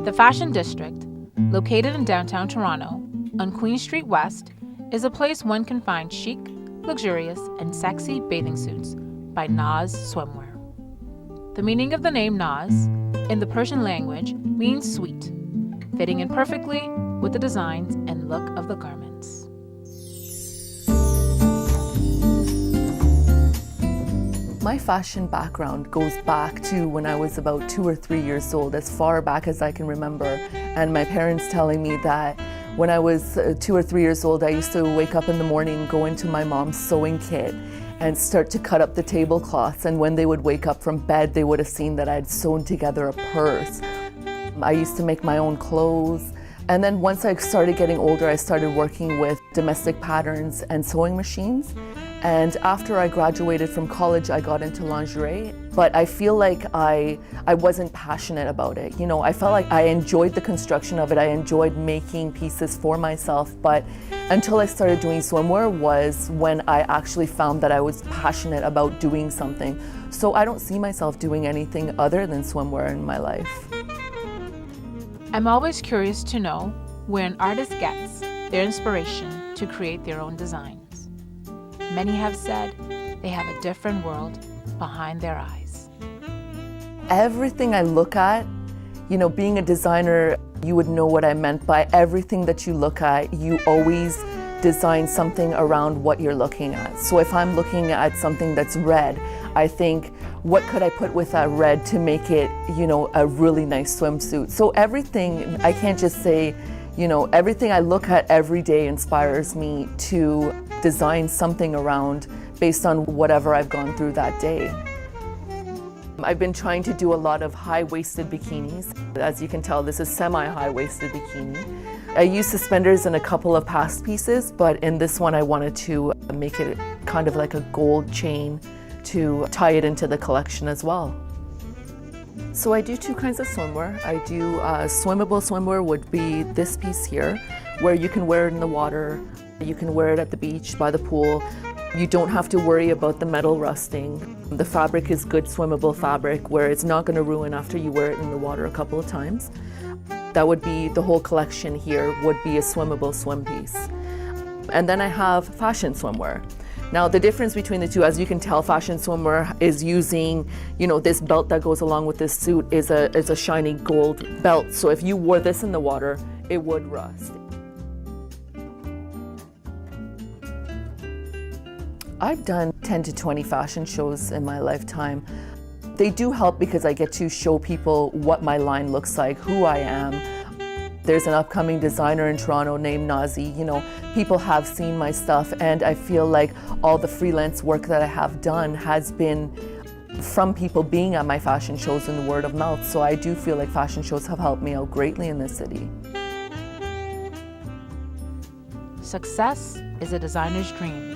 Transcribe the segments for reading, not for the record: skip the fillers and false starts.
The Fashion District, located in downtown Toronto, on Queen Street West, is a place one can find chic, luxurious, and sexy bathing suits by Naz Swimwear. The meaning of the name Naz, in the Persian language, means sweet, fitting in perfectly with the designs and look of the garments. My fashion background goes back to when I was about 2 or 3 years old, as far back as I can remember. And my parents telling me that when I was 2 or 3 years old, I used to wake up in the morning, go into my mom's sewing kit and start to cut up the tablecloths. And when they would wake up from bed, they would have seen that I'd sewn together a purse. I used to make my own clothes. And then once I started getting older, I started working with domestic patterns and sewing machines. And after I graduated from college, I got into lingerie, but I feel like I wasn't passionate about it. You know, I felt like I enjoyed the construction of it. I enjoyed making pieces for myself, but until I started doing swimwear was when I actually found that I was passionate about doing something. So I don't see myself doing anything other than swimwear in my life. I'm always curious to know where an artist gets their inspiration to create their own designs. Many have said they have a different world behind their eyes. Everything I look at, you know, being a designer, you would know what I meant by everything that you look at, you always design something around what you're looking at. So if I'm looking at something that's red, I think, what could I put with that red to make it, you know, a really nice swimsuit? So everything, I can't just say, you know, everything I look at every day inspires me to design something around based on whatever I've gone through that day. I've been trying to do a lot of high-waisted bikinis. As you can tell, this is semi-high-waisted bikini. I used suspenders in a couple of past pieces, but in this one I wanted to make it kind of like a gold chain to tie it into the collection as well. So I do 2 kinds of swimwear. I do swimmable swimwear would be this piece here, where you can wear it in the water, you can wear it at the beach, by the pool. You don't have to worry about the metal rusting. The fabric is good swimmable fabric where it's not going to ruin after you wear it in the water a couple of times. That would be the whole collection here, would be a swimmable swim piece. And then I have fashion swimwear. Now the difference between the two, as you can tell, fashion swimwear is using, you know, this belt that goes along with this suit is a shiny gold belt. So if you wore this in the water, it would rust. I've done 10 to 20 fashion shows in my lifetime. They do help because I get to show people what my line looks like, who I am. There's an upcoming designer in Toronto named Nazi. You know, people have seen my stuff, and I feel like all the freelance work that I have done has been from people being at my fashion shows and word of mouth. So I do feel like fashion shows have helped me out greatly in this city. Success is a designer's dream.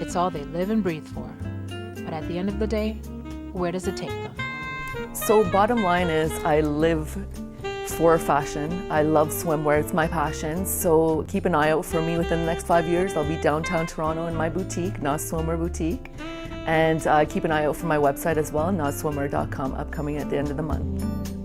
It's all they live and breathe for. But at the end of the day, where does it take them? So bottom line is I live for fashion. I love swimwear, it's my passion. So keep an eye out for me within the next 5 years. I'll be downtown Toronto in my boutique, Naz Swimwear Boutique. And keep an eye out for my website as well, nazswimwear.com, upcoming at the end of the month.